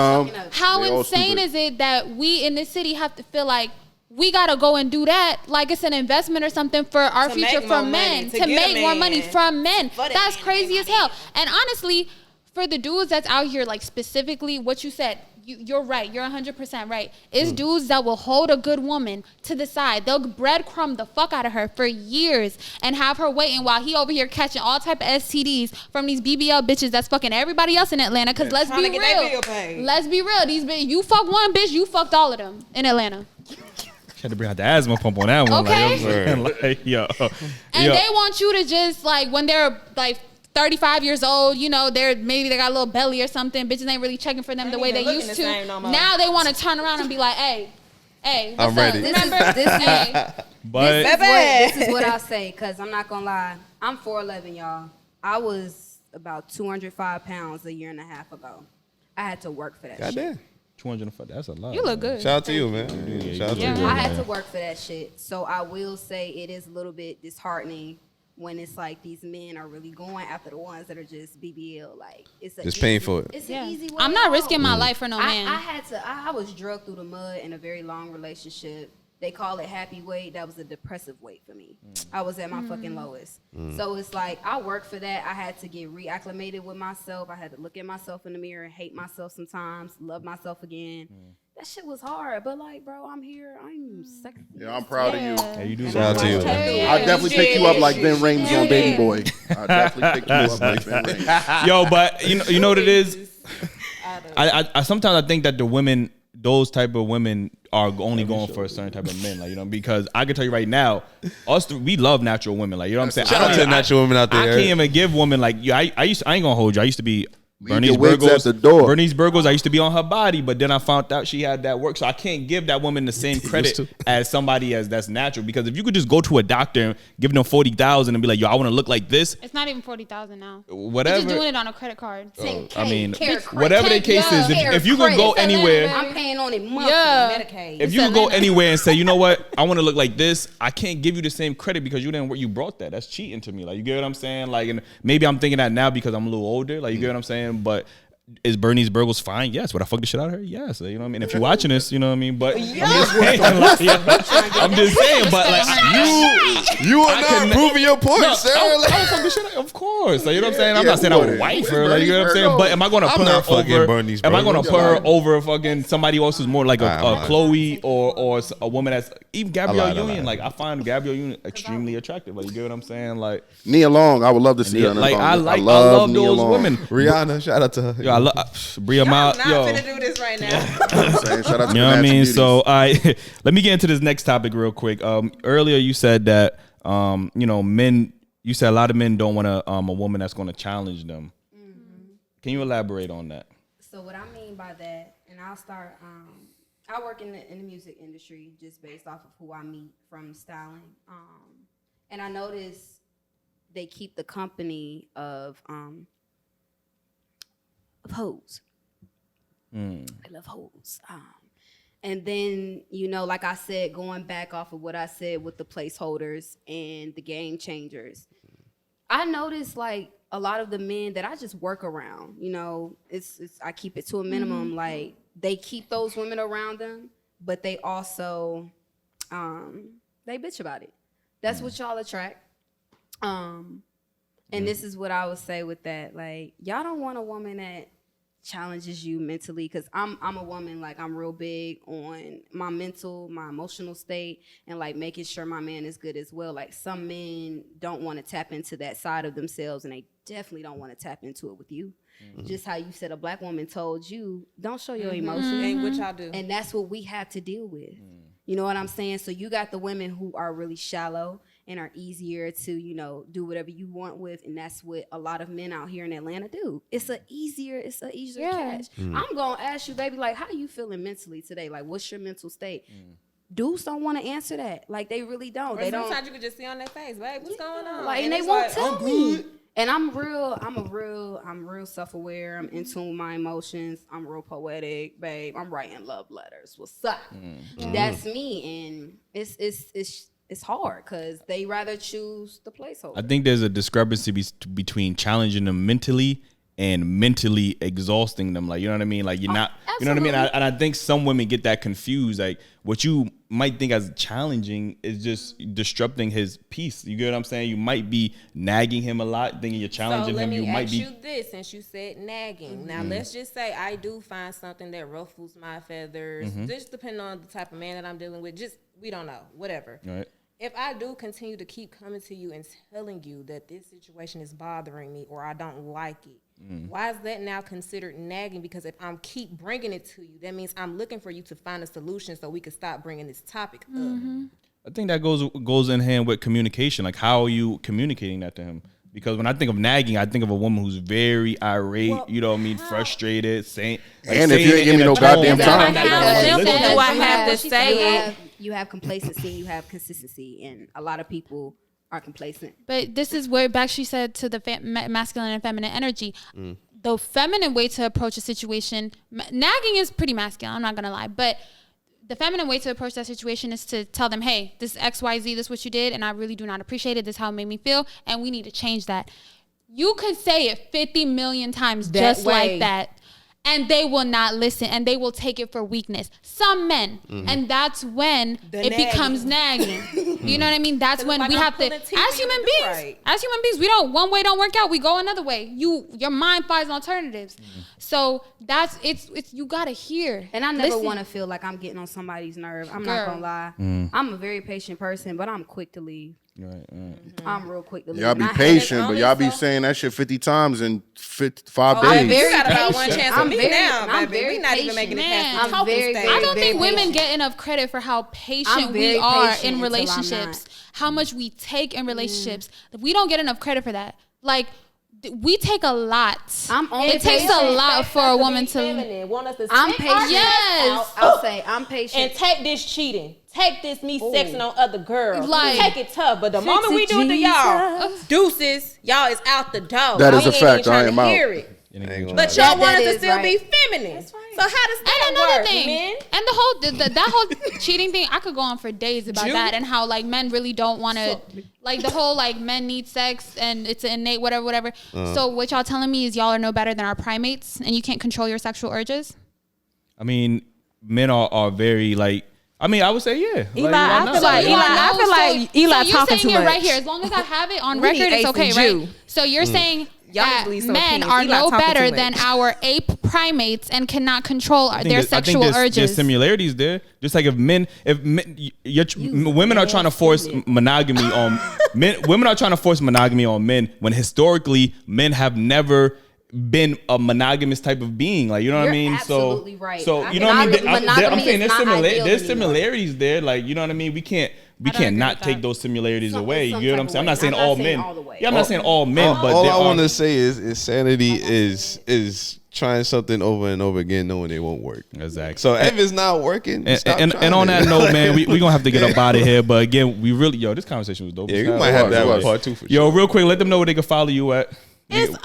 How insane is it that we in this city have to feel like we gotta go and do that, like it's an investment or something for our future, for men, to make more money from men. That's crazy as hell. And honestly, for the dudes that's out here, like specifically what you said, you're right. You're 100% right. It's dudes that will hold a good woman to the side. They'll breadcrumb the fuck out of her for years and have her waiting while he over here catching all type of STDs from these BBL bitches that's fucking everybody else in Atlanta. Because let's be real. Let's be real. You fuck one bitch, you fucked all of them in Atlanta. Had to bring out the asthma pump on that one. Okay. Like, they want you to just, like, when they're like 35 years old, they got a little belly or something. Bitches ain't really checking for them the way they used to. Now they want to turn around and be like, hey, what's I'm ready. Up? Remember? This is what I say, because I'm not going to lie. I'm 4'11", y'all. I was about 205 pounds a year and a half ago. I had to work for that shit. Goddamn. 205, that's a lot. You look good. Shout out to you, man. Shout out to you. I had to work for that shit. So I will say it is a little bit disheartening when it's like these men are really going after the ones that are just BBL. Like, it's just paying for it. It's an easy way. I'm not risking my life for no man. I was drugged through the mud in a very long relationship. They call it happy weight. That was a depressive weight for me. I was at my fucking lowest. So it's like, I worked for that. I had to get reacclimated with myself. I had to look at myself in the mirror and hate myself sometimes, love myself again. That shit was hard, but like, bro, I'm here. I'm sexy. Yeah, I'm proud of you. Yeah, you do. Shout out to you. I'll definitely pick you up like Ben Rames on Baby Boy. I'll definitely pick you up like Ben Rames. Yo, but you know what it is? I sometimes I think that the women, those type of women, are only going for a certain type of men, like, because I can tell you right now, we love natural women, like, you know what I'm saying? Shout out to the natural women out there. I can't even give women, like, I ain't gonna hold you. I used to be Bernice Burgos, I used to be on her body, but then I found out she had that work, so I can't give that woman the same credit as somebody that's natural. Because if you could just go to a doctor and give them $40,000 and be like, yo, I want to look like this. It's not even $40,000 now. Whatever. You're just doing it on a credit card. I mean, whatever the case is, if you could go anywhere, I'm paying on it monthly. Medicaid. If you could go anywhere and say, you know what, I want to look like this, I can't give you the same credit because you brought that. That's cheating to me. Like, you get what I'm saying? Like, and maybe I'm thinking that now because I'm a little older. Like, you get what I'm saying? But is Bernice Burgos fine? Yes. Would I fuck the shit out of her? Yes. You know what I mean? If you're watching this, you know what I mean? But I'm just saying, but like you are not proving your point, sir. I would fuck the shit out, of course. Like, you know what I'm saying? I'm not saying I would wife her, like, you know what I'm saying? But am I gonna put her over? Am I gonna put her over fucking somebody else who's more like a Chloe or a woman that's even Gabrielle Union? Like, I find Gabrielle Union extremely attractive. Like, you get what I'm saying? Like Nia Long, I would love to see her. Like, I love those women. Rihanna, shout out to her. Yo, I love Bria Mile. Yo, I'm not finna do this right now. Shout out to you know what I mean? So, let me get into this next topic real quick. Earlier you said that men. You said a lot of men don't want a woman that's going to challenge them. Can you elaborate on that? So what I mean by that, and I'll start. I work in the music industry just based off of who I meet from styling, and I notice they keep the company of hoes. I love hoes. And then, like I said, going back off of what I said with the placeholders and the game changers, I noticed like a lot of the men that I just work around, it's I keep it to a minimum. Like, they keep those women around them but they also they bitch about it. That's what y'all attract. And this is what I would say with that. Like, y'all don't want a woman that challenges you mentally, because I'm a woman, like, I'm real big on my mental, my emotional state, and like making sure my man is good as well. Like, some men don't want to tap into that side of themselves, and they definitely don't want to tap into it with you. Just how you said a black woman told you, don't show your emotions. Ain't what y'all do. And that's what we have to deal with. You know what I'm saying? So you got the women who are really shallow and are easier to, you know, do whatever you want with, and that's what a lot of men out here in Atlanta do. It's a easier catch. I'm gonna ask you, baby, like, how you feeling mentally today? Like, what's your mental state? Dudes don't want to answer that. Like, they really don't. Or sometimes you could just see on their face, babe, what's going on? Like, and they won't tell me. And I'm real self-aware. I'm in tune with my emotions. I'm real poetic, babe. I'm writing love letters. What's up? That's me, and it's hard because they rather choose the placeholder. I think there's a discrepancy between challenging them mentally and mentally exhausting them. Like, you know what I mean? Like, you're not, you know what I mean? And I think some women get that confused. Like, what you might think as challenging is just disrupting his peace. You get what I'm saying? You might be nagging him a lot, thinking you're challenging him. You might be. So let me ask you this, since you said nagging. Now, let's just say I do find something that ruffles my feathers. Just depending on the type of man that I'm dealing with. Just, we don't know, whatever. Right. If I do continue to keep coming to you and telling you that this situation is bothering me or I don't like it, why is that now considered nagging? Because if I'm keep bringing it to you, that means I'm looking for you to find a solution so we can stop bringing this topic up. I think that goes in hand with communication. Like, how are you communicating that to him? Because when I think of nagging, I think of a woman who's very irate, you know what I mean, frustrated, saying. Like, and if you ain't give me no goddamn time. How simple do I have to say it? You have complacency, you have consistency, and a lot of people are complacent. But this is where back she said to the masculine and feminine energy. The feminine way to approach a situation, nagging is pretty masculine, I'm not going to lie, but the feminine way to approach that situation is to tell them, hey, this is XYZ, this is what you did, and I really do not appreciate it. This is how it made me feel, and we need to change that. You could say it 50 million times just like that, and they will not listen, and they will take it for weakness. Some men, and that's when it becomes nagging. You know what I mean? That's when we have to, as human beings, we don't, one way don't work out, we go another way. Your mind finds alternatives. So that's, it's you gotta hear. And I never want to feel like I'm getting on somebody's nerve. I'm not gonna lie. I'm a very patient person, but I'm quick to leave. Right. I'm real quick to leave. Y'all be patient, but y'all be saying that shit 50 times in 5 days. I'm very got about patient. one chance I'm with me very, now, I'm baby. very We not even patient. making it Man, past the I'm talking very, stage. very, I don't think very women get enough credit for how patient I'm we very are patient in until I'm relationships, not. how much we take in relationships. We don't get enough credit for that. Like, we take a lot. It takes a lot for a woman to. Want us to I'm stick our patient. Yes. I'll say I'm patient. and take this cheating. Take this me sexing on other girls. Like, take it tough. But the moment we do it to y'all, deuces, y'all is out the door. That is We a ain't fact. even trying I am to out. hear it. But But y'all That want us to is still right. be feminine. That's right. So how does that and another work, thing, men? and the whole that whole cheating thing, I could go on for days about Jude? that, and how like men really don't want to, like the whole like men need sex and it's an innate whatever. So what y'all telling me is y'all are no better than our primates, and you can't control your sexual urges? I mean, men are very like. I mean, I would say yeah. Eli, why I not? feel like Eli you're talking saying too it right much. here. As long as I have it on We need record, it's Ace okay, and right? Jew. So you're saying Y'all that need to leave men some are opinions. Eli no talking better too than much. our ape primates and cannot control I think their that- I think sexual urges. There's similarities there. Just like if men, women are trying to force monogamy on men. Women are trying to force monogamy on men when historically men have never been a monogamous type of being. Like, you know what I You're mean? absolutely right. So you know what I mean? I'm Monogamy saying is not ideal there's anymore. similarities there. Like, you know what I mean? We can't agree not with take that. those similarities Some- away. You some get what type I'm of saying? I'm way. not saying I'm not all saying men. all the way. Yeah, I'm not saying all men, but all there I are- want to say is sanity is trying something over and over again, knowing it won't work. Exactly. So if it's not working, stop And trying on it. that note, man, we gonna have to get up out of here. But again, we really this conversation was dope. Yeah, as you hell. might have to have It a was. part two for Yo, sure. real quick, let them know where they can follow you at. It's over.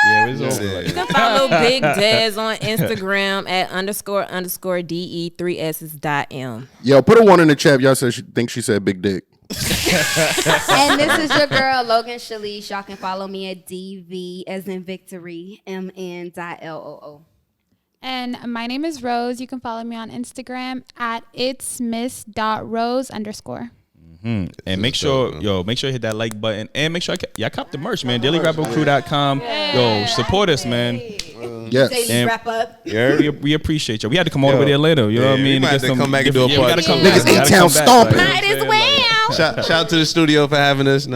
Yeah, it's over. Yeah. Like, You can follow Big Dez on Instagram at __DE3Ss.M. Yo, put a 1 in the chat. Y'all said she said big dick. And this is your girl, Logan Shalice. Y'all can follow me at DV as in victory, MN.LOO. And my name is Rose. You can follow me on Instagram at itsmiss.rose_. And make sure you hit that like button and make sure y'all cop the merch, man. Dailyrapupcrew.com. Yo, support us, man. Yes. Daily wrap up. We appreciate you. We had to come all the way there later. You know what I mean? We had to come back and do a part. We gotta come Niggas back. A-Town stomping. Might as well. Shout out to the studio for having us.